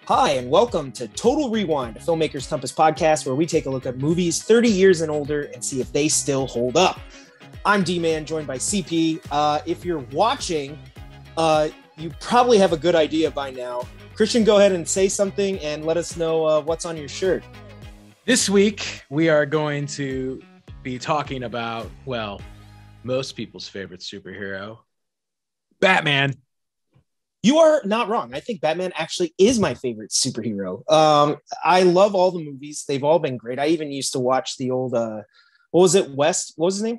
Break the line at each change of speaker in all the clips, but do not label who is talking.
Hi, and welcome to Total Rewind, a Filmmaker's Compass podcast where we take a look at movies 30 years and older and see if they still hold up. I'm D-Man, joined by CP. If you're watching, you probably have a good idea by now. Christian, go ahead and say something and let us know what's on your shirt.
This week, we are going to be talking about, well, most people's favorite superhero, Batman.
You are not wrong. I think Batman actually is my favorite superhero. I love all the movies. They've all been great. I even used to watch the old, what was it, West? What was his name?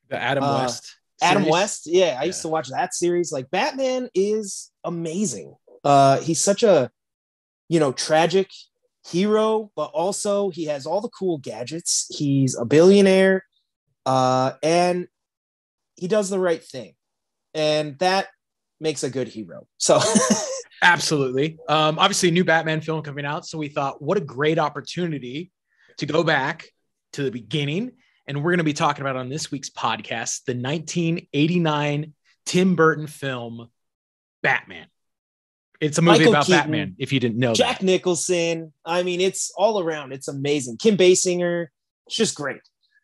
The Adam West series.
Adam West. Yeah, I used to watch that series. Like, Batman is amazing. He's such a, tragic hero, but also he has all the cool gadgets. He's a billionaire, and he does the right thing. And that makes a good hero. So
absolutely. Obviously a new Batman film coming out. So we thought, what a great opportunity to go back to the beginning. And we're going to be talking about on this week's podcast, the 1989 Tim Burton film, Batman. It's a movie about Keaton, Batman, if you didn't know.
Jack Nicholson. I mean, it's all around. It's amazing. Kim Basinger. It's just great.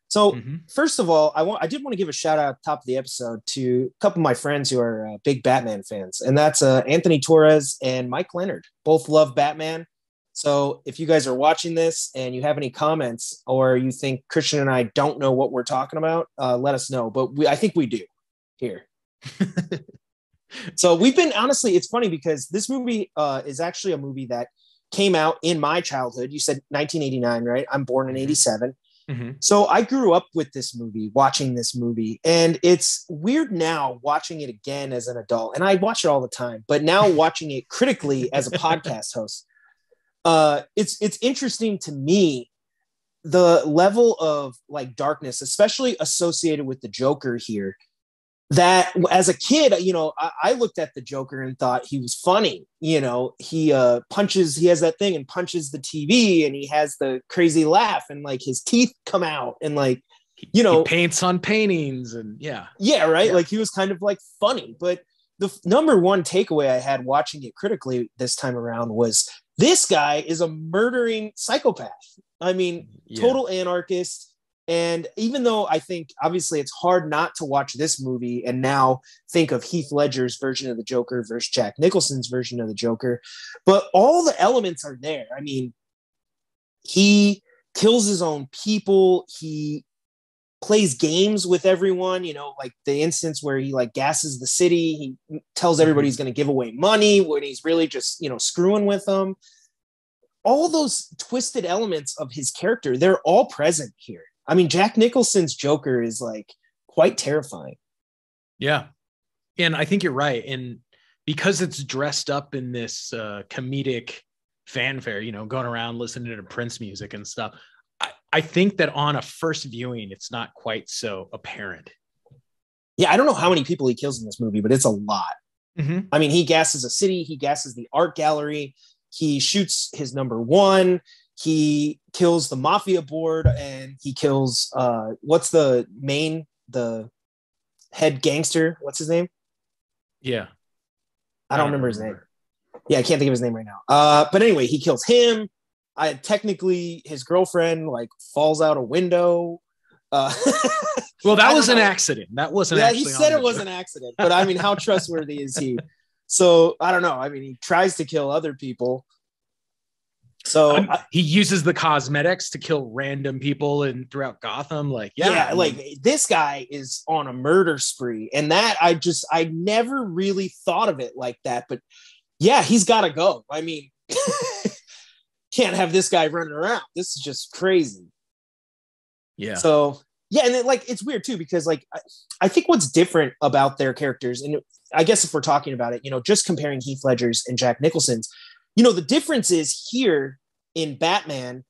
So first of all, I did want to give a shout out at the top of the episode to a couple of my friends who are big Batman fans. And that's Anthony Torres and Mike Leonard. Both love Batman. So if you guys are watching this and you have any comments or you think Christian and I don't know what we're talking about, let us know. But I think we do here. So we've been, honestly, it's funny because this movie is actually a movie that came out in my childhood. You said 1989, right? I'm born in 87. So I grew up with this movie, watching this movie, and it's weird now watching it again as an adult. And I watch it all the time, but now watching it critically as a podcast host, it's interesting to me, the level of like darkness, especially associated with the Joker here, that as a kid, I looked at the Joker and thought he was funny. He punches, he has that thing and punches the TV, and he has the crazy laugh and like his teeth come out and like, he
paints on paintings and right.
Yeah. Like he was kind of like funny, but the number one takeaway I had watching it critically this time around was this guy is a murdering psychopath. I mean, total anarchist. And even though I think obviously it's hard not to watch this movie and now think of Heath Ledger's version of the Joker versus Jack Nicholson's version of the Joker, but all the elements are there. I mean, he kills his own people. He plays games with everyone, like the instance where he like gasses the city. He tells everybody he's going to give away money when he's really just, screwing with them. All those twisted elements of his character, they're all present here. I mean, Jack Nicholson's Joker is like quite terrifying. Yeah.
And I think you're right. And because it's dressed up in this comedic fanfare, going around listening to Prince music and stuff, I think that on a first viewing, it's not quite so apparent.
Yeah. I don't know how many people he kills in this movie, but it's a lot. I mean, he gasses a city. He gasses the art gallery. He shoots his number one. He kills the mafia board, and he kills what's the head gangster? What's his name?
Yeah,
I don't remember his name. Yeah, I can't think of his name right now. But anyway, he kills him. Technically, his girlfriend like falls out a window.
Well, that was an accident. That wasn't.
Yeah, he said it was an accident, but I mean, how trustworthy is he? So I don't know. I mean, he tries to kill other people. So
he uses the cosmetics to kill random people and throughout Gotham. Like
this guy is on a murder spree, and that I never really thought of it like that. But yeah, he's got to go. I mean, can't have this guy running around. This is just crazy.
Yeah.
So yeah, and it's weird too because like I think what's different about their characters, and I guess if we're talking about it, just comparing Heath Ledger's and Jack Nicholson's. The difference is here in Batman,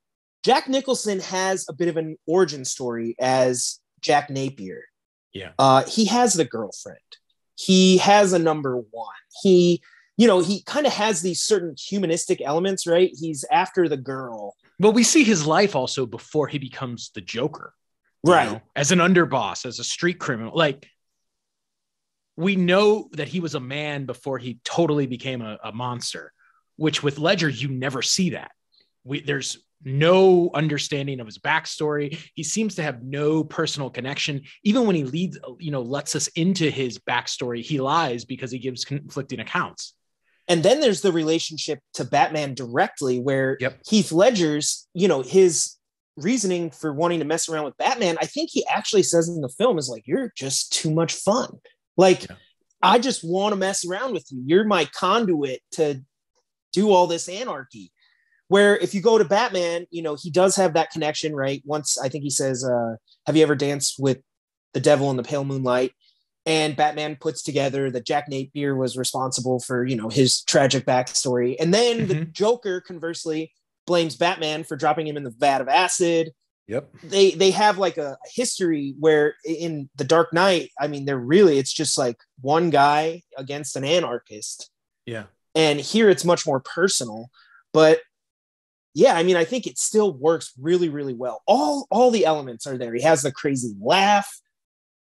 Jack Nicholson has a bit of an origin story as Jack Napier.
Yeah.
He has the girlfriend. He has a number one. He kind of has these certain humanistic elements, right? He's after the girl.
Well, we see his life also before he becomes the Joker.
Right.
As an underboss, as a street criminal. Like, we know that he was a man before he totally became a monster. which with Ledger, you never see that. There's no understanding of his backstory. He seems to have no personal connection. Even when he lets us into his backstory, he lies because he gives conflicting accounts.
And then there's the relationship to Batman directly, where Heath Ledger's, his reasoning for wanting to mess around with Batman, I think he actually says in the film is like, you're just too much fun. Like, I just want to mess around with you. You're my conduit to do all this anarchy. Where if you go to Batman, he does have that connection, right? Once I think he says, have you ever danced with the devil in the pale moonlight? And Batman puts together that Jack Napier was responsible for, his tragic backstory. And then the Joker conversely blames Batman for dropping him in the vat of acid.
Yep.
They have like a history where in The Dark Knight, I mean, it's just like one guy against an anarchist.
Yeah.
And here it's much more personal, but yeah, I mean, I think it still works really, really well. All the elements are there. He has the crazy laugh.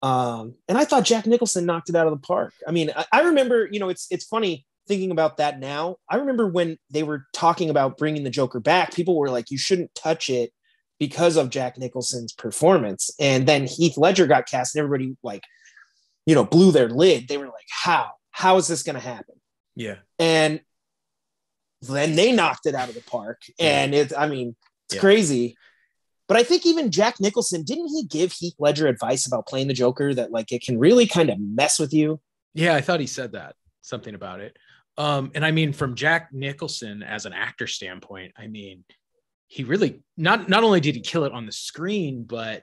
And I thought Jack Nicholson knocked it out of the park. I mean, I remember, it's funny thinking about that now. I remember when they were talking about bringing the Joker back, people were like, you shouldn't touch it because of Jack Nicholson's performance. And then Heath Ledger got cast and everybody blew their lid. They were like, how is this going to happen?
Yeah.
And then they knocked it out of the park. And it's crazy. But I think even Jack Nicholson, didn't he give Heath Ledger advice about playing the Joker that like it can really kind of mess with you?
Yeah, I thought he said something about it. And I mean, from Jack Nicholson as an actor standpoint, I mean, he really not only did he kill it on the screen, but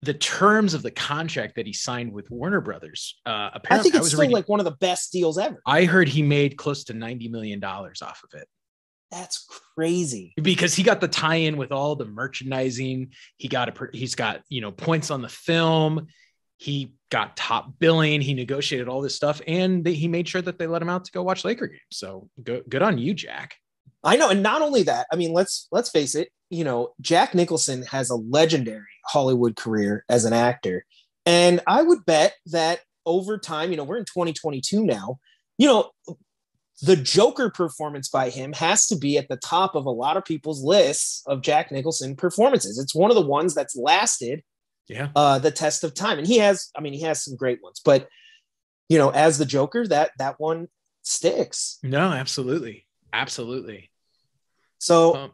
the terms of the contract that he signed with Warner Brothers. Apparently,
I think it's still like one of the best deals ever.
I heard he made close to $90 million off of it.
That's crazy.
Because he got the tie-in with all the merchandising. He's got, points on the film. He got top billing. He negotiated all this stuff, and he made sure that they let him out to go watch Laker games. So good on you, Jack.
I know. And not only that, I mean, let's face it, Jack Nicholson has a legendary Hollywood career as an actor. And I would bet that over time, we're in 2022 now, the Joker performance by him has to be at the top of a lot of people's lists of Jack Nicholson performances. It's one of the ones that's lasted the test of time. And he has some great ones, but as the Joker, that one sticks.
No, absolutely. Absolutely.
So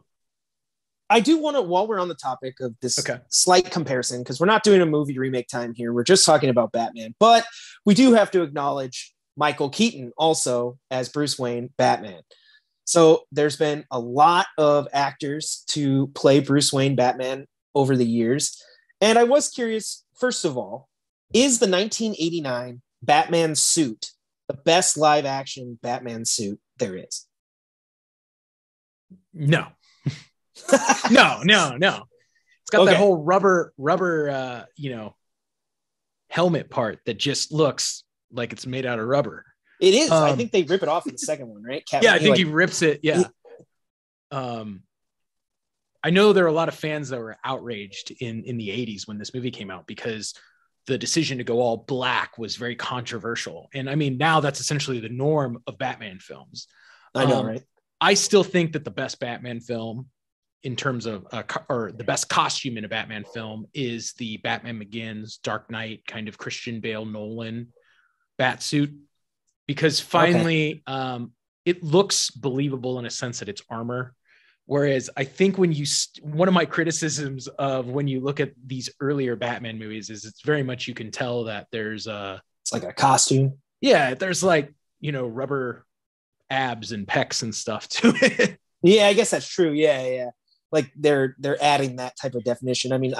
I do want to, while we're on the topic of this slight comparison, because we're not doing a movie remake time here, we're just talking about Batman, but we do have to acknowledge Michael Keaton also as Bruce Wayne Batman. So there's been a lot of actors to play Bruce Wayne Batman over the years. And I was curious, first of all, is the 1989 Batman suit the best live action Batman suit there is?
No. No. It's got that whole rubber, helmet part that just looks like it's made out of rubber.
It is. I think they rip it off in the second one, right?
I think he rips it. Yeah. I know there are a lot of fans that were outraged in the 80s when this movie came out because the decision to go all black was very controversial. And I mean, now that's essentially the norm of Batman films.
I know, right?
I still think that the best Batman film in terms of, or the best costume in a Batman film is the Batman Begins, Dark Knight, kind of Christian Bale, Nolan bat suit, because finally it looks believable in a sense that it's armor. Whereas I think one of my criticisms of when you look at these earlier Batman movies is it's very much, you can tell that it's
like a costume.
Yeah. There's rubber abs and pecs and stuff to it.
Yeah, I guess that's true. Yeah. Like they're adding that type of definition. I mean,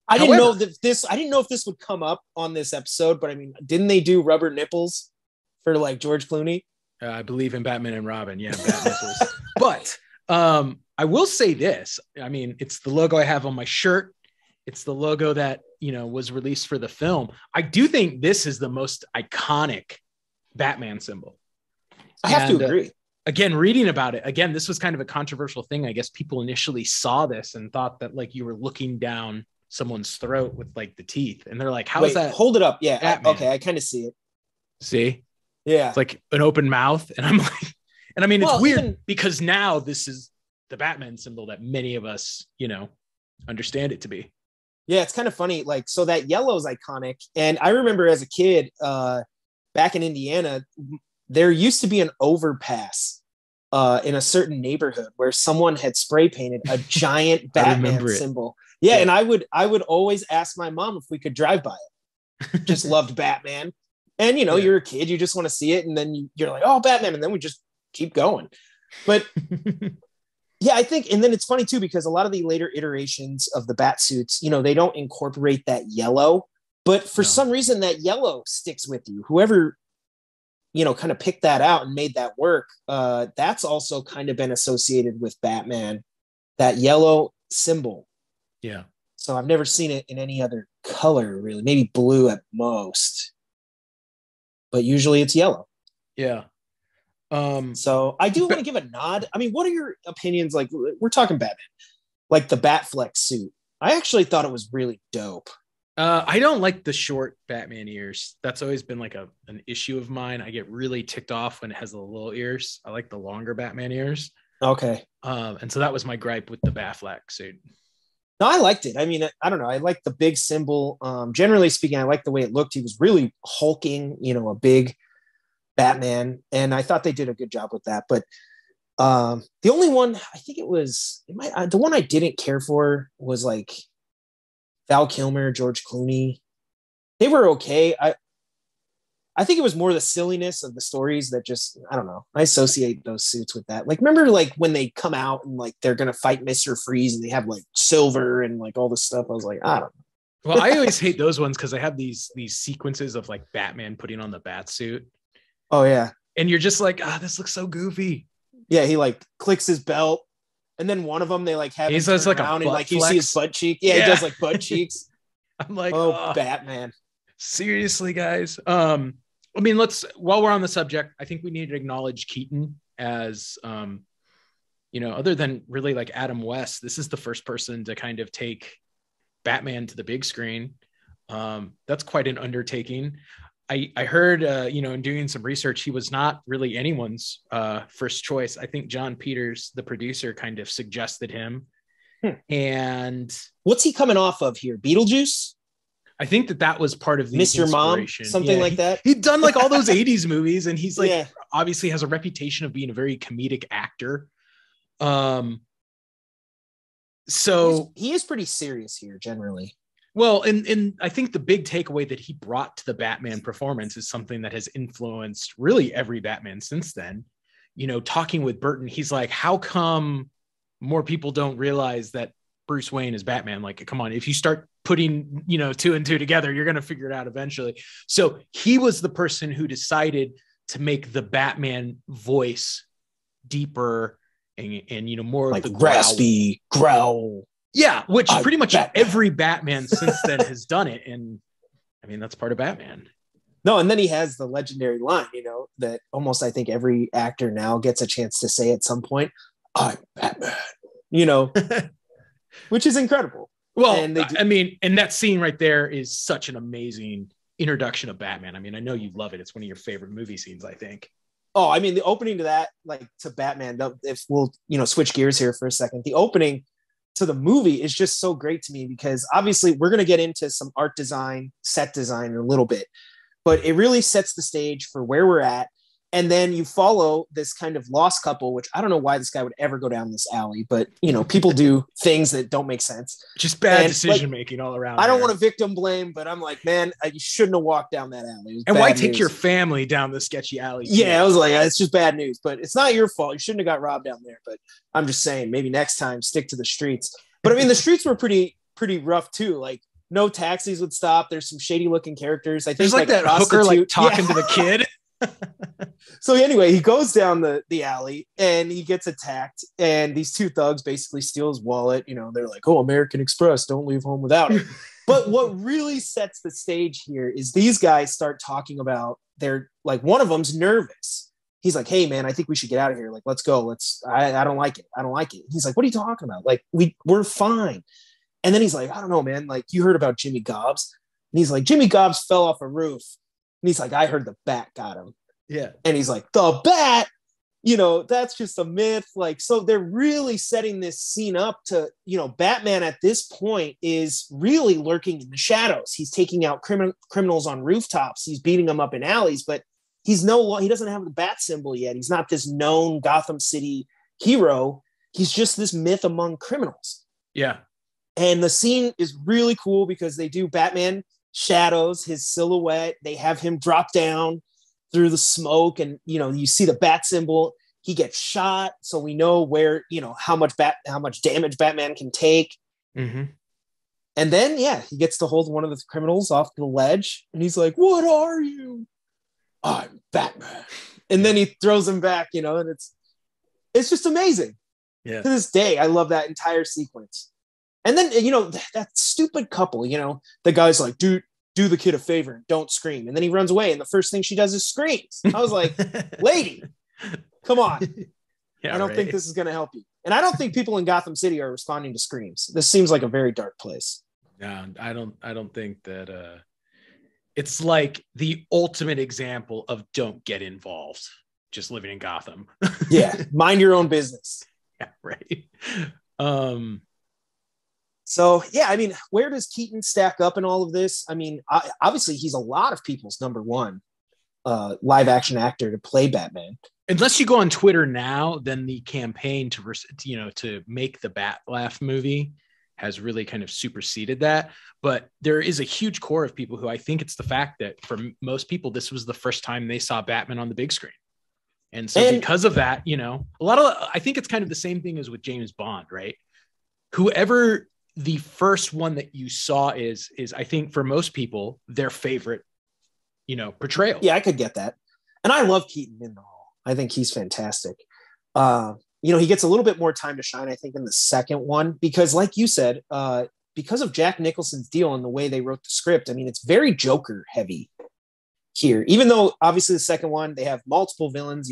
I didn't know if this would come up on this episode, but I mean, didn't they do rubber nipples for George Clooney?
I believe in Batman and Robin. Yeah, bat nipples. But I will say this. I mean, it's the logo I have on my shirt. It's the logo that, was released for the film. I do think this is the most iconic Batman symbol.
I have to agree.
Again, reading about it, this was kind of a controversial thing. I guess people initially saw this and thought that you were looking down someone's throat with the teeth. And they're like, how is that?
Hold it up. Yeah. Okay. I kind of see it.
See?
Yeah.
It's like an open mouth. And I'm like, And I mean, it's weird because now this is the Batman symbol that many of us, understand it to be.
Yeah, it's kind of funny. Like, so that yellow is iconic. And I remember as a kid, back in Indiana, there used to be an overpass in a certain neighborhood where someone had spray painted a giant Batman symbol. Yeah, and I would always ask my mom if we could drive by it. Just loved Batman. And, you're a kid, you just want to see it. And then you're like, oh, Batman. And then we just keep going. But yeah, I think, and then it's funny too, because a lot of the later iterations of the bat suits, they don't incorporate that yellow, but for some reason that yellow sticks with you. Whoever, kind of picked that out and made that work. That's also kind of been associated with Batman, that yellow symbol.
Yeah.
So I've never seen it in any other color, really. Maybe blue at most, but usually it's yellow.
Yeah.
So I do want to give a nod. I mean, what are your opinions? Like, we're talking Batman, like the Batflex suit. I actually thought it was really dope.
I don't like the short Batman ears. That's always been like an issue of mine. I get really ticked off when it has the little ears. I like the longer Batman ears.
Okay.
And so that was my gripe with the Batflex suit.
No, I liked it. I mean, I don't know. I like the big symbol. Generally speaking, I like the way it looked. He was really hulking, a big Batman, and I thought they did a good job with that. But the only one, I think the one I didn't care for was like Val Kilmer, George Clooney. They were okay. I think it was more the silliness of the stories that just, I don't know. I associate those suits with that. Like, remember like when they come out and like they're gonna fight Mr. Freeze and they have like silver and like all this stuff. I was like, I don't know.
Well, I always hate those ones because they have these sequences of like Batman putting on the bat suit.
Oh yeah.
And you're just like, this looks so goofy.
Yeah, he like clicks his belt, and then one of them they like have
he does like a
and like
flex.
You see his butt cheek. Yeah, he does like butt cheeks.
I'm like,
Batman.
Seriously, guys. I mean, while we're on the subject, I think we need to acknowledge Keaton as other than really like Adam West, this is the first person to kind of take Batman to the big screen. That's quite an undertaking. I heard, in doing some research, he was not really anyone's first choice. I think John Peters, the producer, kind of suggested him. And
what's he coming off of here? Beetlejuice?
I think that was part of the
Mr. Mom, something like that.
He'd done like all those 80s movies, and he's like obviously has a reputation of being a very comedic actor. So
he is pretty serious here generally.
Well, and I think the big takeaway that he brought to the Batman performance is something that has influenced really every Batman since then. Talking with Burton, he's like, how come more people don't realize that Bruce Wayne is Batman? Like, come on, if you start putting, 2 and 2 together, you're going to figure it out eventually. So he was the person who decided to make the Batman voice deeper and more
like
of the
raspy growl.
Yeah, which pretty much every Batman since then has done it. And I mean, that's part of Batman.
No, and then he has the legendary line, that almost I think every actor now gets a chance to say at some point, I'm Batman, which is incredible.
Well, and that scene right there is such an amazing introduction of Batman. I mean, I know you love it. It's one of your favorite movie scenes, I think.
Oh, I mean, the opening to that, like to Batman, if we'll, switch gears here for a second, the opening to the movie is just so great to me because obviously we're going to get into some art design, set design in a little bit, but it really sets the stage for where we're at. And then you follow this kind of lost couple, which I don't know why this guy would ever go down this alley, but people do things that don't make sense.
Just bad decision making all around.
I don't want to victim blame, but I'm like, man, you shouldn't have walked down that alley.
And why take your family down the sketchy alley?
Yeah, I was like, it's just bad news, but it's not your fault. You shouldn't have got robbed down there. But I'm just saying, maybe next time stick to the streets. But I mean, the streets were pretty rough too. Like no taxis would stop. There's some shady looking characters. I think
there's like that hooker like talking to the kid.
So anyway, he goes down the alley and he gets attacked, and these two thugs basically steal his wallet. They're like, oh, American Express, don't leave home without it. But what really sets the stage here is these guys start talking about one of them's nervous. He's like, hey man, I think we should get out of here. Like, let's go. I don't like it. I don't like it. He's like, what are you talking about? Like, we're fine. And then he's like, I don't know, man. Like, you heard about Jimmy Gobbs? And he's like, Jimmy Gobbs fell off a roof. And he's like, I heard the bat got him.
Yeah.
And he's like, the bat? that's just a myth. Like, so they're really setting this scene up to, Batman at this point is really lurking in the shadows. He's taking out criminals on rooftops. He's beating them up in alleys, but he doesn't have the bat symbol yet. He's not this known Gotham City hero. He's just this myth among criminals.
Yeah.
And the scene is really cool because they do Batman shadows, his silhouette. They have him drop down through the smoke, and you see the bat symbol. He gets shot, so we know where how much damage Batman can take.
Mm-hmm.
And then he gets to hold one of the criminals off the ledge, and he's like, "What are you?" "I'm Batman." And then he throws him back, and it's just amazing.
Yeah.
To this day, I love that entire sequence. And then that stupid couple, the guy's like, "Dude, do the kid a favor and don't scream." And then he runs away, and the first thing she does is screams. I was like, lady, come on. I don't think this is going to help you. And I don't think people in Gotham City are responding to screams. This seems like a very dark place.
No, I don't think that it's like the ultimate example of don't get involved, just living in Gotham.
Yeah. Mind your own business.
Yeah, right.
So, where does Keaton stack up in all of this? I mean, obviously, he's a lot of people's number one live action actor to play Batman.
Unless you go on Twitter now, then the campaign to make the Bat Laugh movie has really kind of superseded that. But there is a huge core of people who I think it's the fact that for most people, this was the first time they saw Batman on the big screen. And so because of that, I think it's kind of the same thing as with James Bond, right? Whoever the first one that you saw is I think for most people their favorite portrayal.
Yeah, I could get that. And I love Keaton in the role. I think he's fantastic. He gets a little bit more time to shine, I think, in the second one, because like you said, because of Jack Nicholson's deal and the way they wrote the script, I mean, it's very Joker heavy here, even though obviously the second one, they have multiple villains,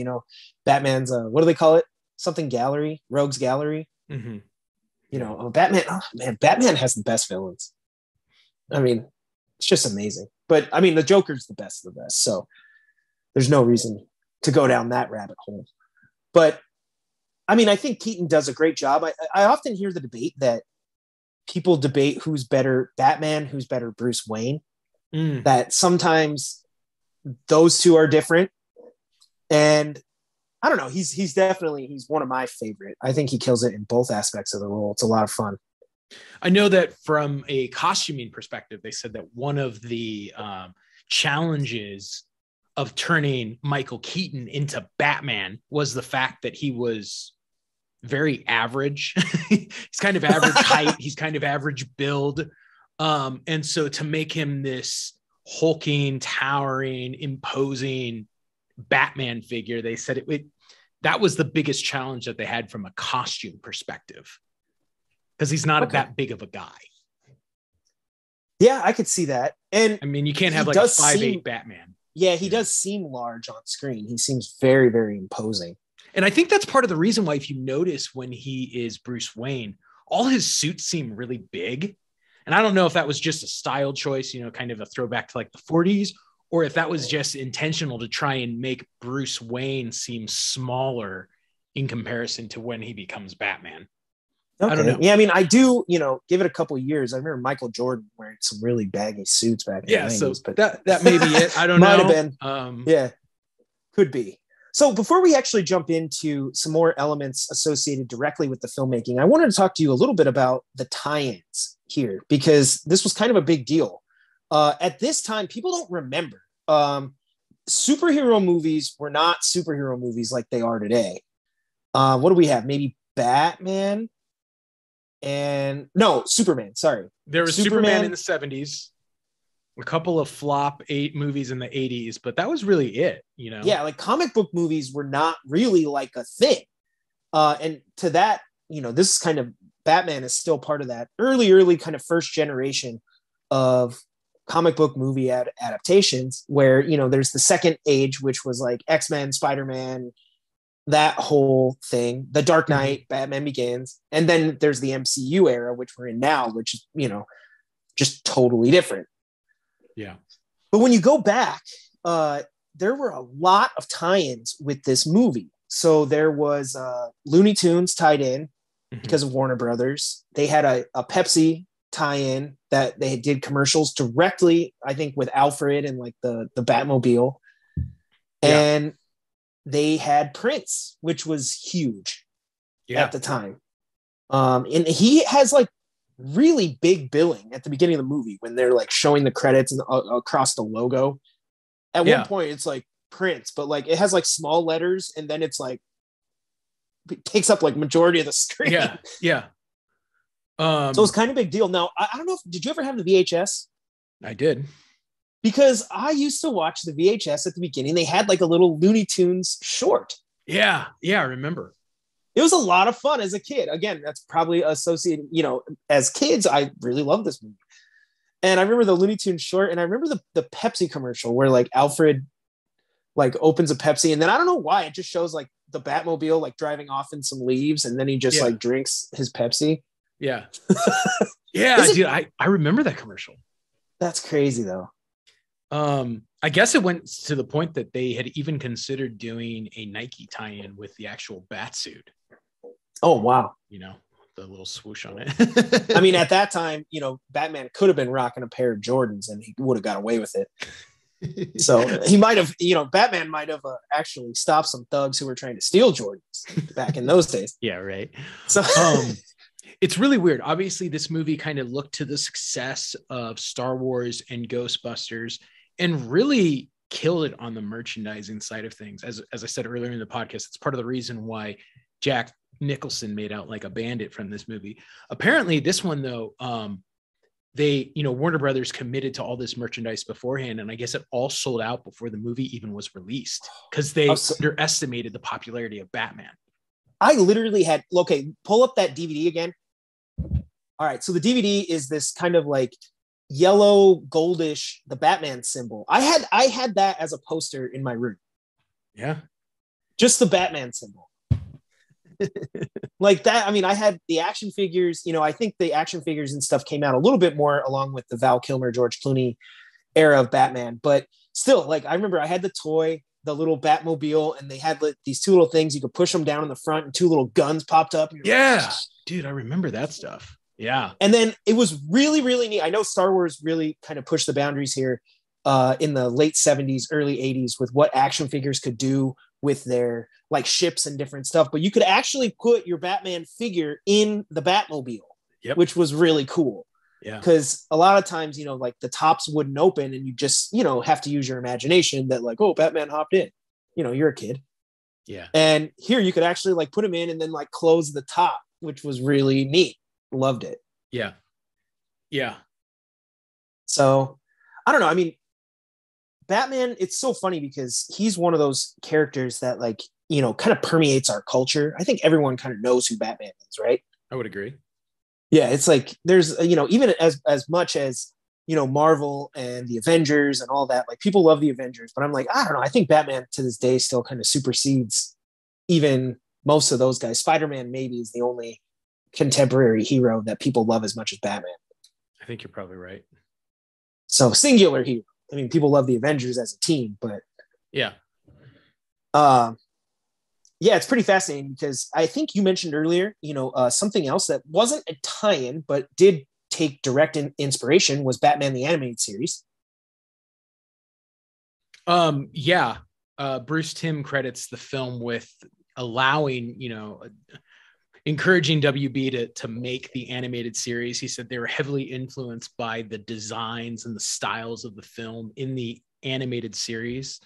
Batman's, what do they call it? Something gallery, rogues gallery.
Mm-hmm.
Batman has the best villains. I mean, it's just amazing. But I mean, the Joker's the best of the best. So there's no reason to go down that rabbit hole. But I mean, I think Keaton does a great job. I often hear the debate that people debate who's better Batman, who's better Bruce Wayne, that sometimes those two are different. And I don't know. He's one of my favorite. I think he kills it in both aspects of the role. It's a lot of fun.
I know that from a costuming perspective, they said that one of the challenges of turning Michael Keaton into Batman was the fact that he was very average. He's kind of average height. He's kind of average build. And so to make him this hulking, towering, imposing Batman figure, they said that was the biggest challenge that they had from a costume perspective, because he's not that big of a guy.
Yeah, I could see that. And
I mean, you can't have like a 5'8" Batman.
Yeah, he does seem large on screen. He seems very, very imposing.
And I think that's part of the reason why, if you notice when he is Bruce Wayne, all his suits seem really big. And I don't know if that was just a style choice, kind of a throwback to like the 40s, or if that was just intentional to try and make Bruce Wayne seem smaller in comparison to when he becomes Batman.
Okay.
I don't know.
Yeah, I mean, I do, give it a couple of years. I remember Michael Jordan wearing some really baggy suits back in the 90s.
So
but
that may be it. I don't know.
Might have been. Yeah, could be. So before we actually jump into some more elements associated directly with the filmmaking, I wanted to talk to you a little bit about the tie-ins here, because this was kind of a big deal. At this time, people don't remember. Superhero movies were not superhero movies like they are today. What do we have? Maybe Batman and Superman. Sorry.
There was Superman in the 70s, a couple of flop 8 movies in the 80s, but that was really it, Yeah,
like comic book movies were not really like a thing. And to that, this is kind of, Batman is still part of that early kind of first generation of comic book movie adaptations where, there's the second age, which was like X-Men, Spider-Man, that whole thing, The Dark Knight, Batman Begins. And then there's the MCU era, which we're in now, which is, just totally different.
Yeah.
But when you go back, there were a lot of tie-ins with this movie. So there was Looney Tunes tied in because of Warner Brothers. They had a Pepsi tie-in that they did commercials directly, I think, with Alfred and like the Batmobile. And they had Prince, which was huge at the time. And he has like really big billing at the beginning of the movie when they're like showing the credits and across the logo. At one point, it's like Prince, but like it has like small letters, and then it's like it takes up like majority of the screen. So it's kind of a big deal. Now, I don't know did you ever have the VHS?
I did.
Because I used to watch the VHS at the beginning. They had like a little Looney Tunes short.
Yeah, I remember.
It was a lot of fun as a kid. Again, that's probably associated, as kids, I really love this movie. And I remember the Looney Tunes short, and I remember the Pepsi commercial where like Alfred like opens a Pepsi, and then I don't know why it just shows like the Batmobile like driving off in some leaves, and then he just like drinks his Pepsi.
Yeah. Dude, I remember that commercial.
That's crazy though.
I guess it went to the point that they had even considered doing a Nike tie-in with the actual bat suit.
Oh, wow.
The little swoosh on it.
I mean, at that time, Batman could have been rocking a pair of Jordans and he would have got away with it. So he might have, Batman might have actually stopped some thugs who were trying to steal Jordans back in those days.
Yeah, right.
So
it's really weird. Obviously, this movie kind of looked to the success of Star Wars and Ghostbusters and really killed it on the merchandising side of things. As I said earlier in the podcast, it's part of the reason why Jack Nicholson made out like a bandit from this movie. Apparently, this one, though, they, Warner Brothers committed to all this merchandise beforehand, and I guess it all sold out before the movie even was released because they underestimated the popularity of Batman.
I literally had, pull up that DVD again. All right, so the DVD is this kind of like yellow goldish, the Batman symbol. I had that as a poster in my room.
Yeah.
Just the Batman symbol. Like that. I mean, I had the action figures, I think the action figures and stuff came out a little bit more along with the Val Kilmer, George Clooney era of Batman. But still, like, I remember I had the toy, the little Batmobile, and they had like, these two little things. You could push them down in the front and two little guns popped up.
Yeah. Dude, I remember that stuff. Yeah.
And then it was really, really neat. I know Star Wars really kind of pushed the boundaries here in the late 70s, early 80s with what action figures could do with their like ships and different stuff. But you could actually put your Batman figure in the Batmobile, which was really cool.
Yeah.
Because a lot of times, like the tops wouldn't open and you just, have to use your imagination that like, oh, Batman hopped in. You're a kid.
Yeah.
And here you could actually like put him in and then like close the top, which was really neat. Loved it.
Yeah. Yeah.
So I don't know. I mean, Batman, it's so funny because he's one of those characters that like, kind of permeates our culture. I think everyone kind of knows who Batman is, right?
I would agree.
Yeah. It's like, there's, even as much as, Marvel and the Avengers and all that, like people love the Avengers, but I'm like, I don't know. I think Batman to this day still kind of supersedes even most of those guys. Spider-Man maybe is the only contemporary hero that people love as much as Batman.
I think you're probably right.
So singular hero. I mean, people love the Avengers as a team, but
yeah.
It's pretty fascinating because I think you mentioned earlier, something else that wasn't a tie-in, but did take direct inspiration was Batman the Animated Series.
Bruce Timm credits the film with allowing, encouraging WB to make the animated series. He said they were heavily influenced by the designs and the styles of the film in the animated series.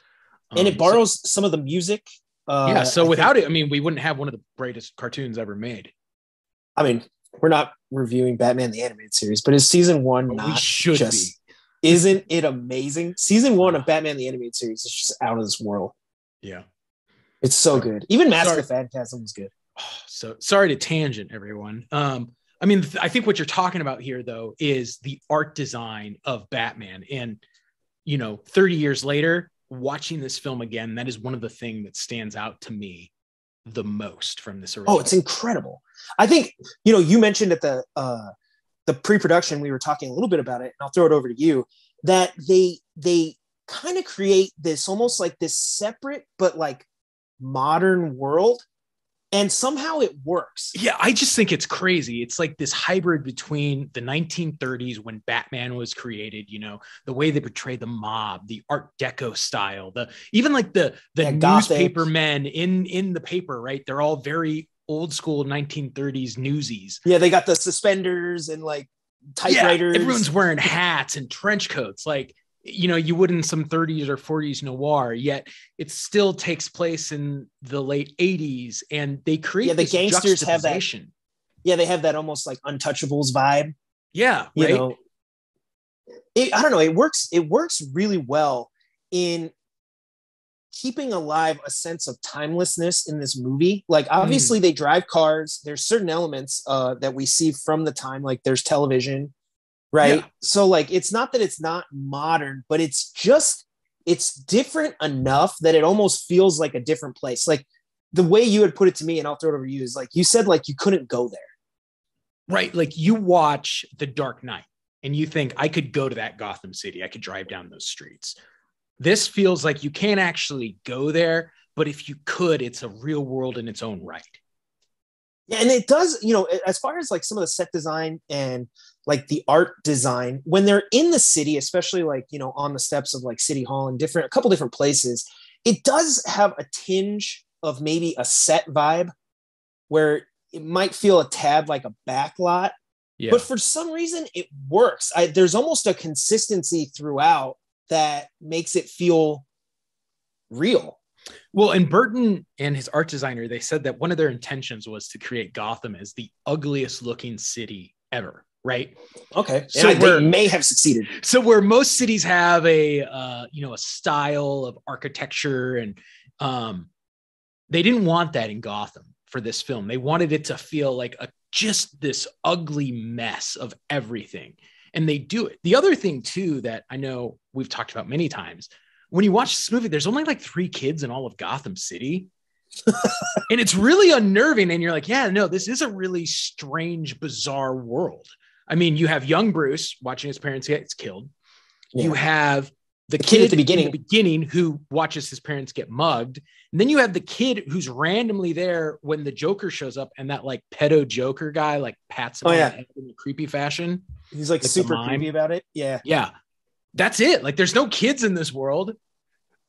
And it borrows some of the music.
So without it, I mean, we wouldn't have one of the greatest cartoons ever made.
I mean, we're not reviewing Batman the Animated Series, but is season one not
we should
just be. Isn't it amazing? Season one of Batman the Animated Series is just out of this world.
Yeah.
It's so good. Even Mask of Phantasm was good.
So sorry to tangent everyone. I mean, I think what you're talking about here though is the art design of Batman. And, 30 years later, watching this film again, that is one of the things that stands out to me the most from this original.
Oh, it's incredible. I think, you mentioned at the pre-production, we were talking a little bit about it, and I'll throw it over to you, that they kind of create this almost like this separate, but like modern world. And somehow it works.
Yeah, I just think it's crazy. It's like this hybrid between the 1930s when Batman was created, you know, the way they portray the mob, the Art Deco style, even like the newspaper men in the paper, right? They're all very old school 1930s newsies.
Yeah, they got the suspenders and like typewriters.
Yeah, everyone's wearing hats and trench coats. Like, you know, you would in some 30s or 40s noir, yet it still takes place in the late 80s, and they create
the gangsters have that. Yeah, they have that almost like Untouchables vibe.
Yeah,
you know, I don't know. It works really well in keeping alive a sense of timelessness in this movie. Like, obviously, they drive cars. There's certain elements that we see from the time, like there's television. Right. Yeah. So like, it's not that it's not modern, but it's different enough that it almost feels like a different place. Like the way you had put it to me, and I'll throw it over to you, is like, you said like you couldn't go there.
Right. Like you watch The Dark Knight and you think I could go to that Gotham City. I could drive down those streets. This feels like you can't actually go there, but if you could, it's a real world in its own right.
Yeah. And it does, you know, as far as like some of the set design and like the art design, when they're in the city, especially like, you know, on the steps of like City Hall and a couple different places, it does have a tinge of maybe a set vibe where it might feel a tad like a back lot, but for some reason it works. There's almost a consistency throughout that makes it feel real.
Well, and Burton and his art designer, they said that one of their intentions was to create Gotham as the ugliest looking city ever. Right.
Okay. So they may have succeeded.
So where most cities have a style of architecture, and they didn't want that in Gotham for this film. They wanted it to feel like just this ugly mess of everything. And they do it. The other thing too, that I know we've talked about many times, when you watch this movie, there's only like 3 kids in all of Gotham City. And it's really unnerving. And you're like, yeah, no, this is a really strange, bizarre world. I mean, you have young Bruce watching his parents get killed. Yeah. You have the kid at the beginning who watches his parents get mugged. And then you have the kid who's randomly there when the Joker shows up, and that like pedo Joker guy like pats him on the head in a creepy fashion.
He's like super creepy about it. Yeah.
Yeah. That's it. Like there's no kids in this world.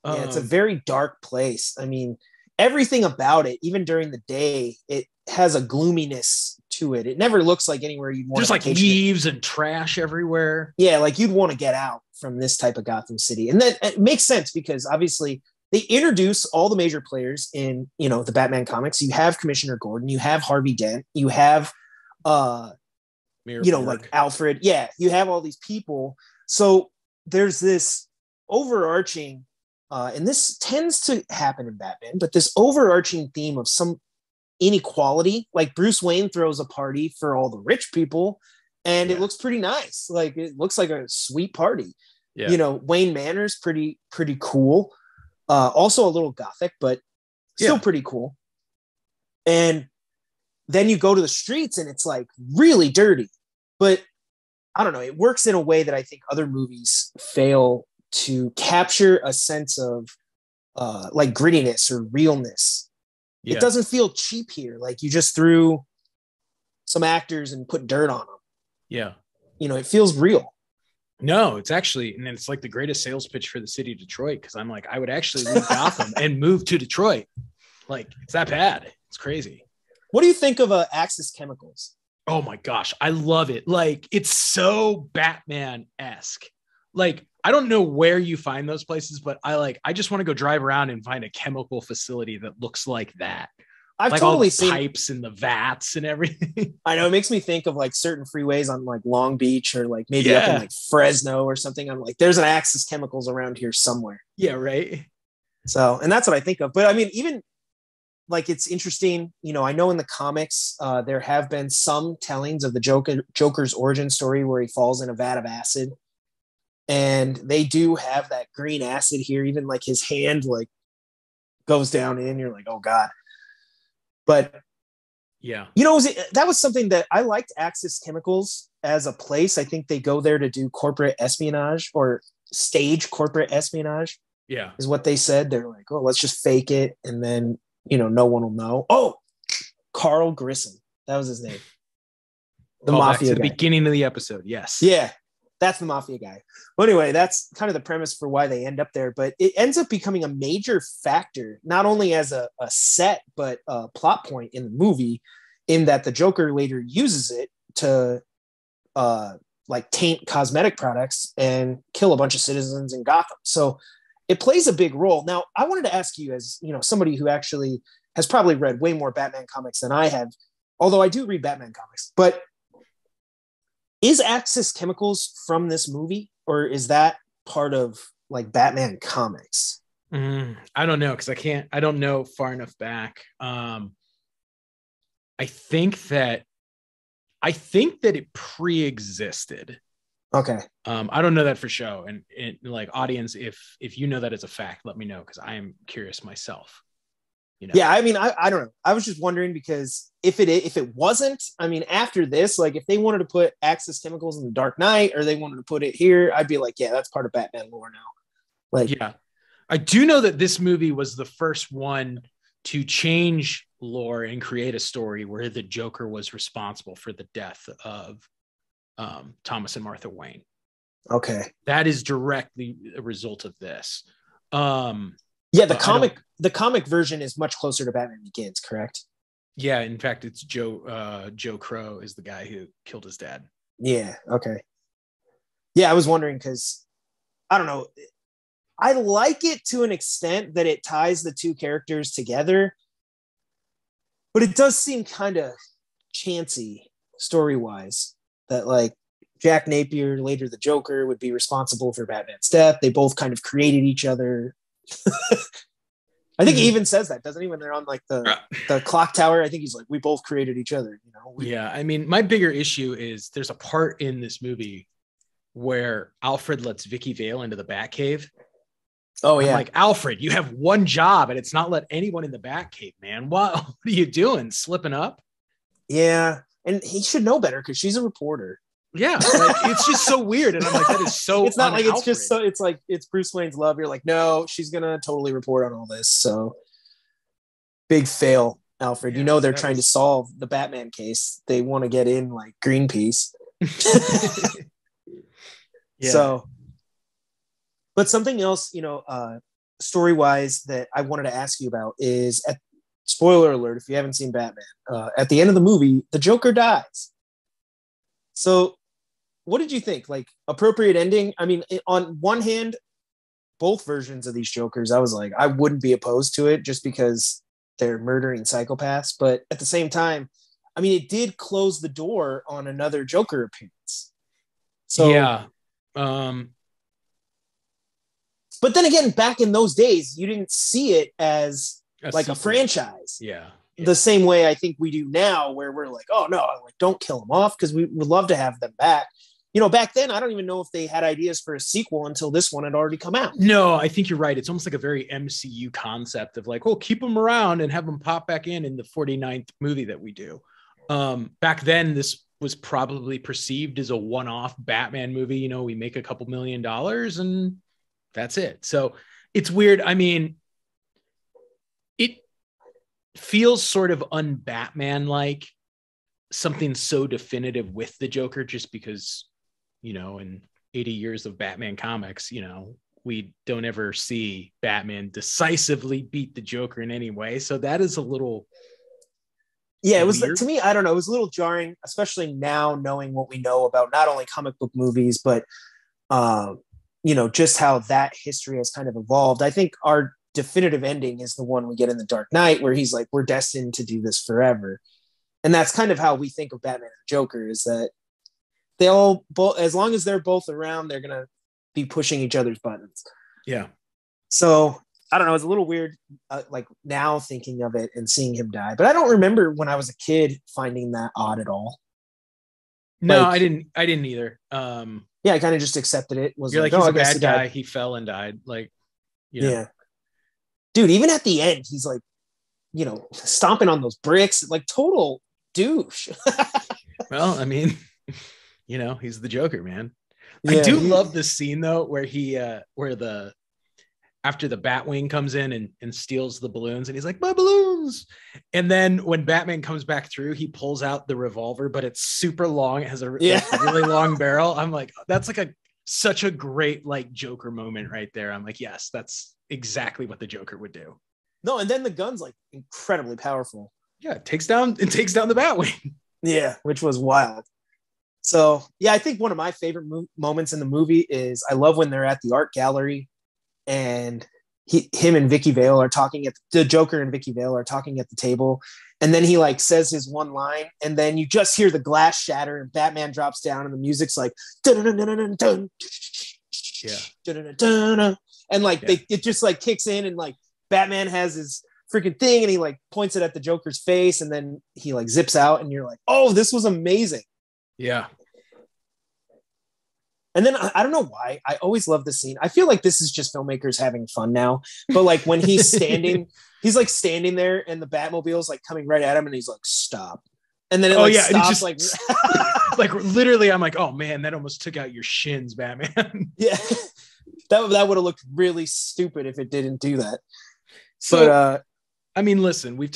Yeah, it's a very dark place. I mean, everything about it, even during the day, it has a gloominess to it. It never looks like anywhere you want.
There's like leaves and trash everywhere.
Yeah, like you'd want to get out from this type of Gotham City. And that it makes sense because obviously they introduce all the major players in, you know, the Batman comics. You have Commissioner Gordon, you have Harvey Dent, you have like Alfred. Yeah, you have all these people. So there's this overarching and this tends to happen in Batman, but this overarching theme of some inequality. Like Bruce Wayne throws a party for all the rich people and it looks pretty nice. Like it looks like a sweet party. Yeah. You know, Wayne Manor's pretty cool. Also a little gothic, but still pretty cool. And then you go to the streets and it's like really dirty, but I don't know. It works in a way that I think other movies fail to capture a sense of like grittiness or realness. Yeah. It doesn't feel cheap here. Like you just threw some actors and put dirt on them.
Yeah.
You know, it feels real.
No, it's actually, and it's like the greatest sales pitch for the city of Detroit. Cause I'm like, I would actually leave Gotham and move to Detroit. Like it's that bad. It's crazy.
What do you think of Axis Chemicals?
Oh my gosh. I love it. Like it's so Batman-esque. Like, I don't know where you find those places, but I just want to go drive around and find a chemical facility that looks like that.
I've
like
totally
all the
seen
pipes and the vats and everything.
I know it makes me think of like certain freeways on like Long Beach or like maybe up in like Fresno or something. I'm like, there's an Axis Chemicals around here somewhere.
Yeah, right.
So, and that's what I think of. But I mean, even like it's interesting, you know, I know in the comics there have been some tellings of the Joker's origin story where he falls in a vat of acid. And they do have that green acid here, even like his hand like goes down in, you're like, oh God. But
yeah,
you know, that was something that I liked Axis Chemicals as a place. I think they go there to do corporate espionage or stage corporate espionage.
Yeah.
is what they said. They're like, oh, let's just fake it. And then, no one will know. Oh, Carl Grissom. That was his name. The
Call
mafia
back to the
guy.
beginning of the episode. Yes.
Yeah. That's the mafia guy. Well, anyway, that's kind of the premise for why they end up there. But it ends up becoming a major factor, not only as a set, but a plot point in the movie, in that the Joker later uses it to taint cosmetic products and kill a bunch of citizens in Gotham. So it plays a big role. Now, I wanted to ask you, as somebody who actually has probably read way more Batman comics than I have, although I do read Batman comics, but is Axis Chemicals from this movie, or is that part of like Batman comics?
I don't know, because I don't know far enough back. I think that it pre-existed.
Okay.
I don't know that for sure. And like, audience, if you know that as a fact, let me know, because I am curious myself.
Yeah, I mean, I don't know. I was just wondering, because if it wasn't, I mean, after this, like if they wanted to put Axis Chemicals in the Dark Knight, or they wanted to put it here, I'd be like, yeah, that's part of Batman lore now. Like,
yeah, I do know that this movie was the first one to change lore and create a story where the Joker was responsible for the death of Thomas and Martha Wayne.
Okay.
That is directly a result of this.
Yeah, the comic version is much closer to Batman Begins, correct?
Yeah, in fact, it's Joe Crow is the guy who killed his dad.
Yeah, okay. Yeah, I was wondering, because I don't know. I like it to an extent that it ties the two characters together, but it does seem kind of chancy story-wise, that like Jack Napier, later the Joker, would be responsible for Batman's death. They both kind of created each other. I think he even says that, doesn't he, when they're on like the clock tower? I think he's like, we both created each other,
Yeah, I mean, my bigger issue is there's a part in this movie where Alfred lets Vicky Vale into the Batcave.
Oh yeah.
I'm like, Alfred, you have one job, and it's not let anyone in the Batcave, man. What are you doing? Slipping up?
Yeah, and he should know better, because she's a reporter.
Yeah, like, it's just so weird, and I'm like, that is so.
It's not like it's just so. It's like it's Bruce Wayne's love. You're like, no, she's gonna totally report on all this. So big fail, Alfred.
Yeah,
They're trying to solve the Batman case. They want to get in like Greenpeace.
Yeah.
So, but something else, story wise, that I wanted to ask you about is, spoiler alert if you haven't seen Batman, at the end of the movie, the Joker dies. So what did you think? Like, appropriate ending? I mean, on one hand, both versions of these Jokers, I was like, I wouldn't be opposed to it, just because they're murdering psychopaths. But at the same time, I mean, it did close the door on another Joker appearance. So
yeah.
But then again, back in those days, you didn't see it as like a franchise.
Yeah.
The same way I think we do now, where we're like, oh no, like, don't kill them off, because we would love to have them back. Back then, I don't even know if they had ideas for a sequel until this one had already come out.
No, I think you're right. It's almost like a very MCU concept of like, oh, keep them around and have them pop back in the 49th movie that we do. Back then, this was probably perceived as a one-off Batman movie. We make a couple $1 million and that's it. So it's weird. I mean, it feels sort of un-Batman-like, something so definitive with the Joker, just because, in 80 years of Batman comics, we don't ever see Batman decisively beat the Joker in any way. So that is a little...
Yeah, it was, to me, I don't know, it was a little jarring, especially now knowing what we know about not only comic book movies, but, just how that history has kind of evolved. I think our definitive ending is the one we get in the Dark Knight, where he's like, we're destined to do this forever. And that's kind of how we think of Batman and Joker, is that they all, as long as they're both around, they're going to be pushing each other's buttons.
Yeah.
So I don't know. It's a little weird, like now thinking of it and seeing him die, but I don't remember when I was a kid finding that odd at all.
No, I didn't either.
Yeah, I kind of just accepted it.
You're like, he's a bad guy. He fell and died. Like,
yeah, dude. Even at the end, he's like, stomping on those bricks, like total douche.
Well, I mean, he's the Joker, man. Yeah, I do love this scene though, where where the after the Batwing comes in and steals the balloons, and he's like, my balloons. And then when Batman comes back through, he pulls out the revolver, but it's super long. It has a really long barrel. I'm like, that's like such a great like Joker moment right there. I'm like, yes, that's exactly what the Joker would do.
No, and then the gun's like incredibly powerful.
Yeah, it takes down the Batwing.
Yeah, which was wild. So yeah, I think one of my favorite moments in the movie is I love when they're at the art gallery and him and Vicky Vale are talking the Joker and Vicky Vale are talking at the table. And then he like says his one line and then you just hear the glass shatter and Batman drops down and the music's like, dun-dun-dun-dun-dun-dun.
Yeah.
And like it just like kicks in and like Batman has his freaking thing and he like points it at the Joker's face and then he like zips out and you're like, oh, this was amazing.
Yeah.
And then I don't know why I always love this scene. I feel like this is just filmmakers having fun now. But like when he's standing there and the Batmobile's like coming right at him and he's like, stop. And then it stops like
like literally I'm like, oh man, that almost took out your shins, Batman.
Yeah. That would have looked really stupid if it didn't do that.
So, but I mean, listen, we've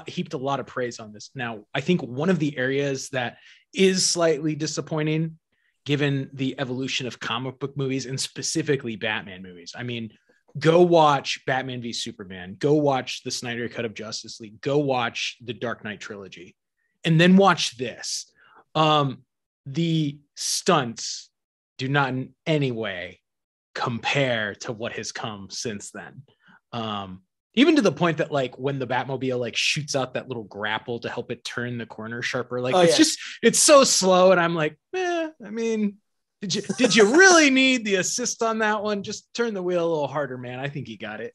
heaped a lot of praise on this. Now, I think one of the areas that is slightly disappointing given the evolution of comic book movies and specifically Batman movies. I mean, go watch Batman v Superman, go watch the Snyder Cut of Justice League, go watch the Dark Knight trilogy, and then watch this. The stunts do not in any way compare to what has come since then. Even to the point that like when the Batmobile like shoots out that little grapple to help it turn the corner sharper, like it's so slow. And I'm like, I mean, did you really need the assist on that one? Just turn the wheel a little harder, man. I think you got it.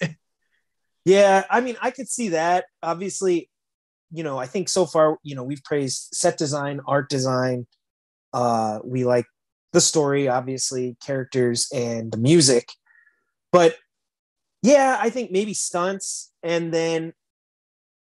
Yeah. I mean, I could see that. Obviously, I think so far, we've praised set design, art design. We like the story, obviously, characters and the music, but yeah, I think maybe stunts. And then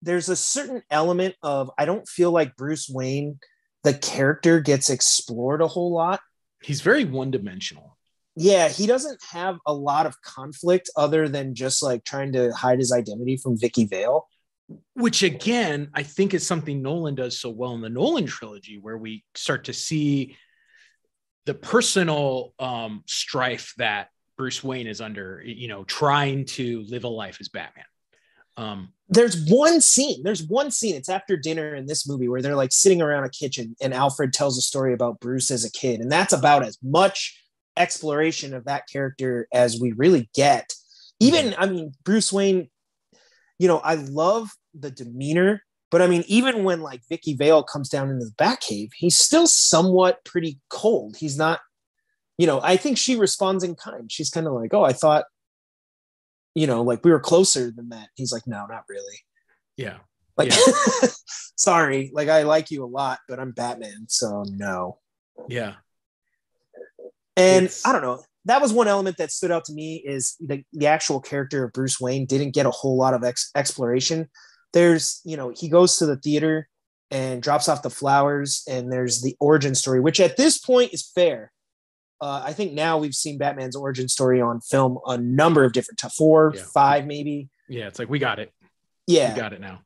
there's a certain element of, I don't feel like Bruce Wayne, the character gets explored a whole lot.
He's very one-dimensional.
Yeah, he doesn't have a lot of conflict other than just like trying to hide his identity from Vicky Vale.
Which again, I think is something Nolan does so well in the Nolan trilogy, where we start to see the personal strife that Bruce Wayne is under, trying to live a life as Batman.
There's one scene. It's after dinner in this movie where they're like sitting around a kitchen and Alfred tells a story about Bruce as a kid. And that's about as much exploration of that character as we really get. Even, I mean, Bruce Wayne, I love the demeanor, but I mean, even when like Vicky Vale comes down into the Batcave, he's still somewhat pretty cold. He's not, I think she responds in kind. She's kind of like, oh, I thought, like we were closer than that. He's like, no, not really.
Yeah.
Like, sorry, like I like you a lot, but I'm Batman, so no.
Yeah.
And I don't know. That was one element that stood out to me is the actual character of Bruce Wayne didn't get a whole lot of exploration. There's, he goes to the theater and drops off the flowers, and there's the origin story, which at this point is fair. I think now we've seen Batman's origin story on film a number of different times, 4, 5, maybe.
Yeah, it's like, we got it.
Yeah.
We got it now.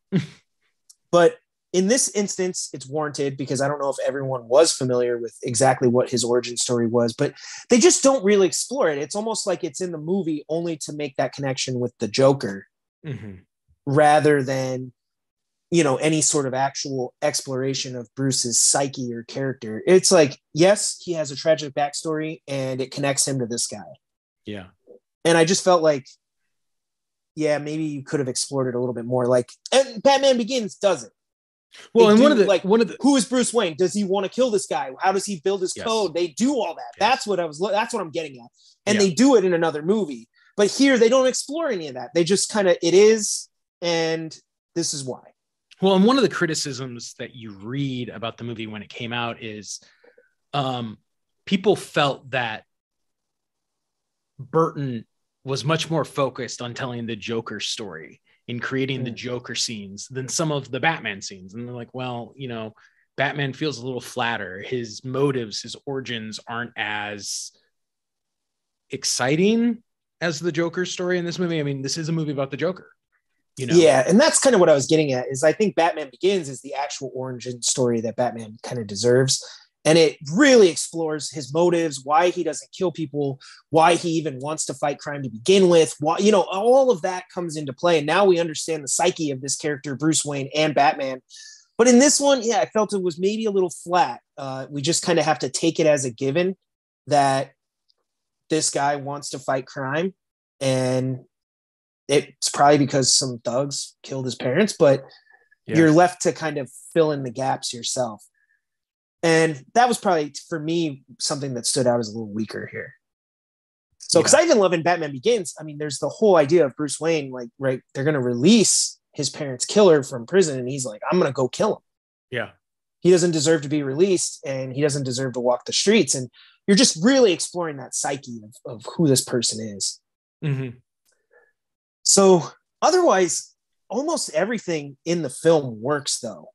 But in this instance, it's warranted because I don't know if everyone was familiar with exactly what his origin story was, but they just don't really explore it. It's almost like it's in the movie only to make that connection with the Joker rather than, any sort of actual exploration of Bruce's psyche or character. It's like, yes, he has a tragic backstory and it connects him to this guy.
Yeah.
And I just felt like, yeah, maybe you could have explored it a little bit more. Like, and Batman Begins does it.
Well, and
one of the who is Bruce Wayne? Does he want to kill this guy? How does he build his code? They do all that. Yes. That's what I'm getting at. And they do it in another movie. But here they don't explore any of that. They just kind of, it is, and this is why.
Well, and one of the criticisms that you read about the movie when it came out is people felt that Burton was much more focused on telling the Joker story in creating the Joker scenes than some of the Batman scenes. And they're like, well, Batman feels a little flatter. His motives, his origins aren't as exciting as the Joker's story in this movie. I mean, this is a movie about the Joker, you know?
Yeah, and that's kind of what I was getting at, is I think Batman Begins is the actual origin story that Batman kind of deserves. And it really explores his motives, why he doesn't kill people, why he even wants to fight crime to begin with. Why, you know, all of that comes into play. And now we understand the psyche of this character, Bruce Wayne and Batman. But in this one, yeah, I felt it was maybe a little flat. We just kind of have to take it as a given that this guy wants to fight crime. And it's probably because some thugs killed his parents, but you're left to kind of fill in the gaps yourself. And that was probably, for me, something that stood out as a little weaker here. So, because I even love in Batman Begins, I mean, there's the whole idea of Bruce Wayne, like, right, they're going to release his parents' killer from prison, and he's like, I'm going to go kill him.
Yeah.
He doesn't deserve to be released, and he doesn't deserve to walk the streets. And you're just really exploring that psyche of who this person is.
Mm-hmm.
So, otherwise, almost everything in the film works, though.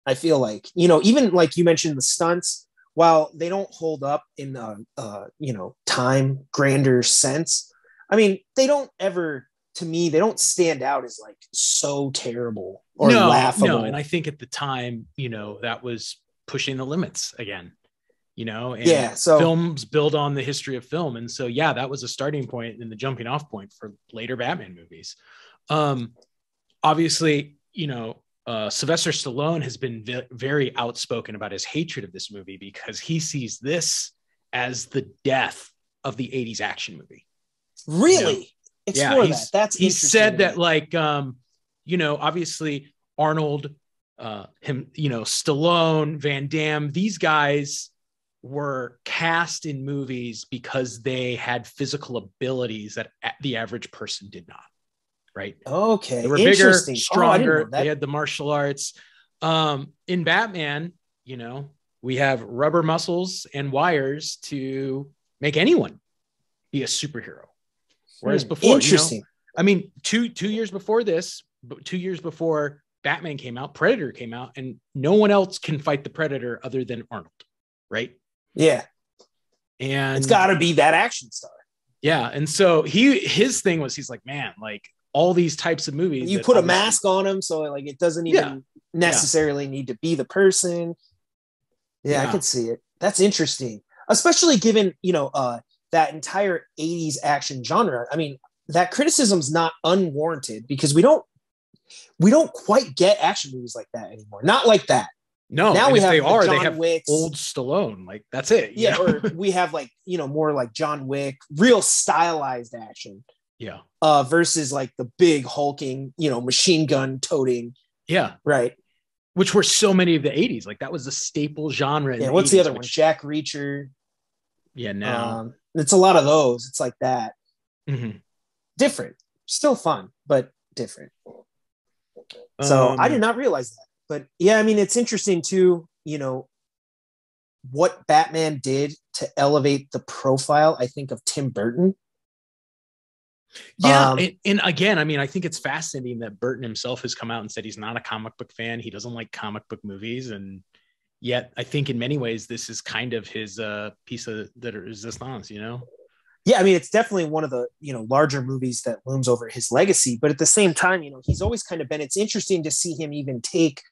I feel like, you know, even like you mentioned the stunts, while they don't hold up in you know, time grander sense, I mean, they don't ever, to me, they don't stand out as like so terrible or laughable.
No, and I think at the time, you know, that was pushing the limits again, you know, and
so
films build on the history of film. And so, yeah, that was a starting point and the jumping off point for later Batman movies. Obviously, you know, Sylvester Stallone has been very outspoken about his hatred of this movie because he sees this as the death of the 80s action movie.
Really?
You know?
Explore that. That's
he said that, like, you know, obviously Arnold, him, you know, Stallone, Van Damme, these guys were cast in movies because they had physical abilities that the average person did not. Right.
Okay.
They were bigger, stronger. They had the martial arts. In Batman, you know, we have rubber muscles and wires to make anyone be a superhero. Whereas before,
interesting.
You know, I mean, two years before this, 2 years before Batman came out, Predator came out, and no one else can fight the Predator other than Arnold. Right.
Yeah.
And
it's got to be that action star.
Yeah. And so his thing was, he's like, man, like, all these types of movies.
You put a mask on him, so like it doesn't even necessarily need to be the person. Yeah, I could see it. That's interesting, especially given, you know, that entire 80s action genre. I mean, that criticism's not unwarranted because we don't quite get action movies like that anymore. Not like that.
No,
now we have
they
John
have
Wicks,
old Stallone. Like, that's it.
Yeah, or we have, like, you know, more like John Wick, real stylized action.
Yeah.
Versus like the big hulking, you know, machine gun toting.
Yeah.
Right.
Which were so many of the 80s. Like, that was the staple genre.
Yeah. What's the other one? Jack Reacher.
Yeah. Now
it's a lot of those. It's like that.
Mm-hmm.
Different. Still fun, but different. So I did not realize that. But yeah, I mean, it's interesting too, you know, what Batman did to elevate the profile, I think, of Tim Burton.
Yeah. And again, I mean, I think it's fascinating that Burton himself has come out and said he's not a comic book fan. He doesn't like comic book movies. And yet I think in many ways, this is kind of his piece of the resistance, you know?
Yeah. I mean, it's definitely one of the, you know, larger movies that looms over his legacy, but at the same time, you know, he's always kind of been, it's interesting to see him even take,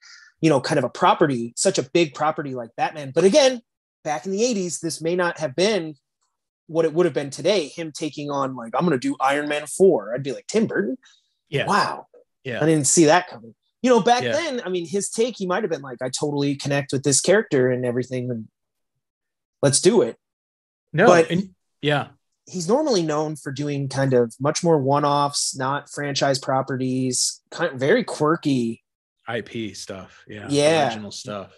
you know, kind of a property, such a big property like Batman. But again, back in the 80s, this may not have been what it would have been today, him taking on, like, I'm going to do Iron Man 4. I'd be like, Tim Burton?
Yeah.
Wow.
Yeah.
I didn't see that coming. You know, back then, I mean, his take, he might have been like, I totally connect with this character and everything, and let's do it.
No,
but he's normally known for doing kind of much more one-offs, not franchise properties, kind of very quirky
IP stuff. Yeah. Original stuff.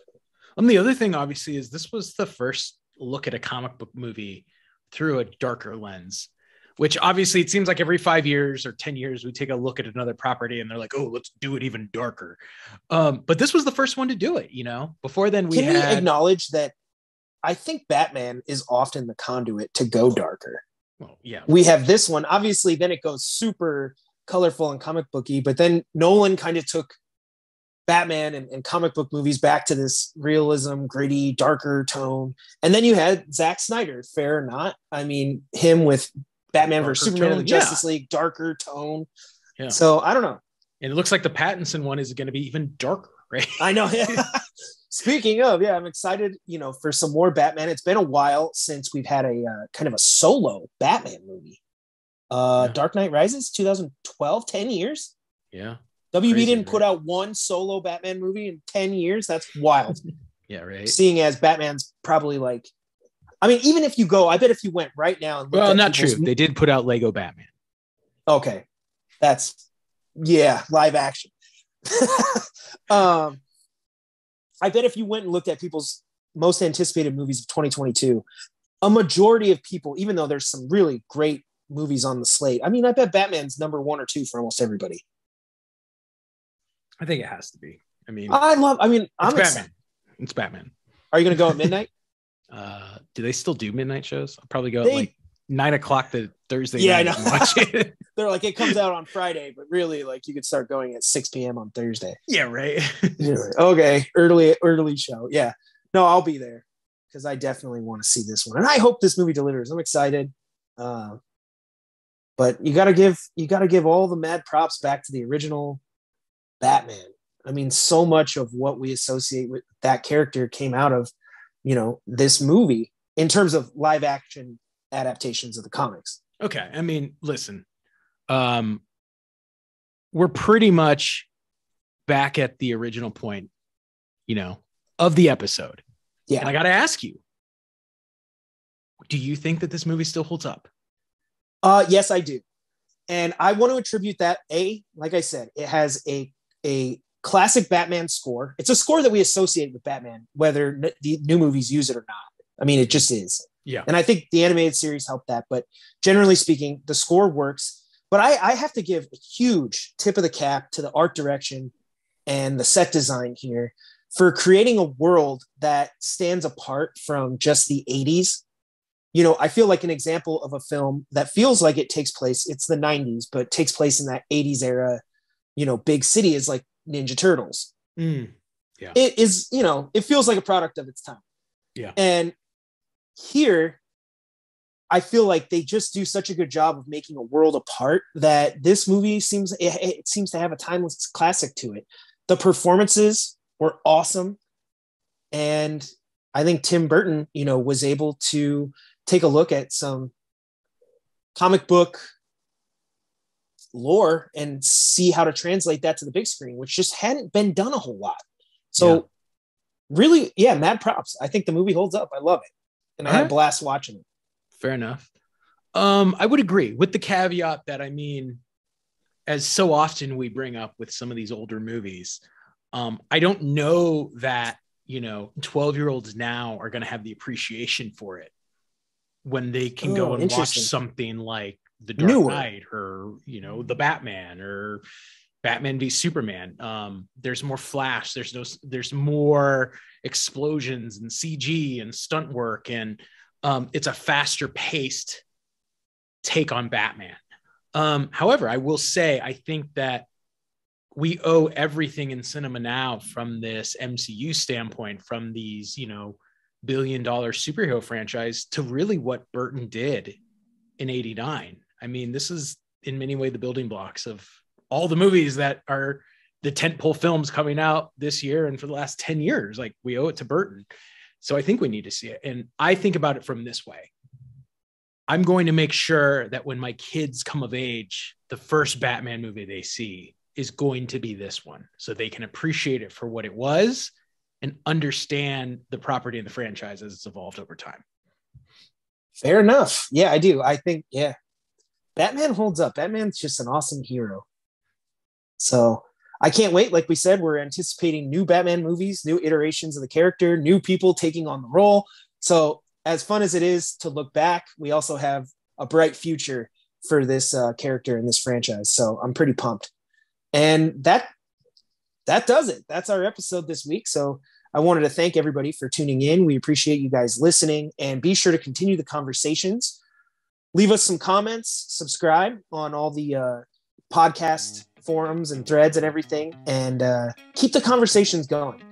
The other thing, obviously, is this was the first look at a comic book movie through a darker lens, which obviously it seems like every 5 years or 10 years, we take a look at another property and they're like, oh, let's do it even darker. But this was the first one to do it, you know. Before then, we
acknowledge that I think Batman is often the conduit to go darker.
Well, yeah.
We have this one, obviously, then it goes super colorful and comic booky, but then Nolan kind of took Batman and comic book movies back to this realism, gritty, darker tone. And then you had Zack Snyder, fair or not. I mean, him with Batman versus Superman
tone.
in the Justice League, darker tone.
Yeah.
So I don't know.
And it looks like the Pattinson one is going to be even darker, right?
I know. Speaking of, I'm excited, for some more Batman. It's been a while since we've had a kind of a solo Batman movie. Dark Knight Rises, 2012, 10 years.
Yeah.
WB didn't put out one solo Batman movie in 10 years. That's wild.
Yeah, right.
Seeing as Batman's probably like, I mean, even if you go, I bet if you went right now and looked
at not true. They did put out Lego Batman.
Okay. That's, live action. I bet if you went and looked at people's most anticipated movies of 2022, a majority of people, even though there's some really great movies on the slate, I mean, I bet Batman's number 1 or 2 for almost everybody.
I think it has to be. I mean,
I'm
Batman.
excited.
It's Batman.
Are you going to go at midnight?
Do they still do midnight shows? I'll probably go at like 9:00 the Thursday night.
I know.
And watch it.
They're like, it comes out on Friday, but really, like, you could start going at 6 p.m. on Thursday.
Yeah, right.
Okay, early show. Yeah, no, I'll be there because I definitely want to see this one, and I hope this movie delivers. I'm excited, but you got to give all the mad props back to the original Batman. I mean, so much of what we associate with that character came out of, this movie in terms of live action adaptations of the comics.
Okay. I mean, listen, we're pretty much back at the original point, of the episode.
Yeah.
And I got to ask you, do you think that this movie still holds up?
Yes, I do. And I want to attribute that, like I said, it has a classic Batman score. It's a score that we associate with Batman, whether the new movies use it or not. I mean, it just is.
Yeah.
And I think the animated series helped that. But generally speaking, the score works. But I have to give a huge tip of the cap to the art direction and the set design here for creating a world that stands apart from just the 80s. I feel like an example of a film that feels like it takes place, it's the 90s, but takes place in that 80s era, big city is like Ninja Turtles.
Yeah.
It is, it feels like a product of its time.
Yeah.
And here, I feel like they just do such a good job of making a world apart that this movie seems to have a timeless classic to it. The performances were awesome. And I think Tim Burton, was able to take a look at some comic book lore and see how to translate that to the big screen, which just hadn't been done a whole lot. So really, mad props. I think the movie holds up. I love it. And I had a blast watching it.
Fair enough. I would agree with the caveat that, I mean, as so often we bring up with some of these older movies, I don't know that, 12-year-olds now are going to have the appreciation for it when they can go and watch something like The Dark Knight or, The Batman or Batman v Superman. There's more flash. There's more explosions and CG and stunt work. And it's a faster paced take on Batman. However, I will say, I think that we owe everything in cinema now from this MCU standpoint, from these, billion-dollar superhero franchise to really what Burton did in 89. I mean, this is in many ways the building blocks of all the movies that are the tentpole films coming out this year and for the last 10 years. Like, we owe it to Burton. So I think we need to see it. And I think about it from this way. I'm going to make sure that when my kids come of age, the first Batman movie they see is going to be this one, so they can appreciate it for what it was and understand the property and the franchise as it's evolved over time.
Fair enough. Yeah, I do. I think, Batman holds up. Batman's just an awesome hero. So I can't wait. Like we said, we're anticipating new Batman movies, new iterations of the character, new people taking on the role. So as fun as it is to look back, we also have a bright future for this character in this franchise. So I'm pretty pumped. And that does it. That's our episode this week. So I wanted to thank everybody for tuning in. We appreciate you guys listening, and be sure to continue the conversations. Leave us some comments, subscribe on all the podcast forums and threads and everything, and keep the conversations going.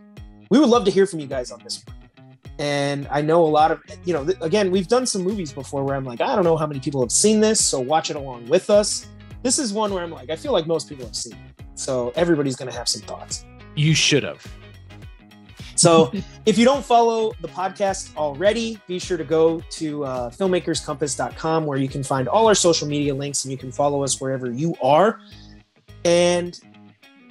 We would love to hear from you guys on this one. And I know a lot of, again, we've done some movies before where I'm like, I don't know how many people have seen this, so watch it along with us. This is one where I'm like, I feel like most people have seen it. So everybody's going to have some thoughts.
You should have.
So if you don't follow the podcast already, be sure to go to filmmakerscompass.com, where you can find all our social media links and you can follow us wherever you are. And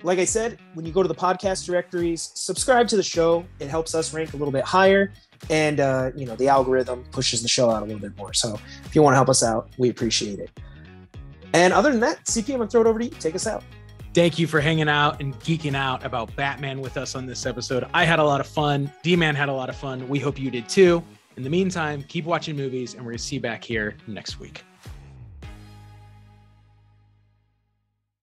like I said, when you go to the podcast directories, subscribe to the show. It helps us rank a little bit higher. And, the algorithm pushes the show out a little bit more. So if you want to help us out, we appreciate it. And other than that, CP, I'm going to throw it over to you. Take us out.
Thank you for hanging out and geeking out about Batman with us on this episode. I had a lot of fun. D-Man had a lot of fun. We hope you did too. In the meantime, keep watching movies, and we're going to see you back here next week.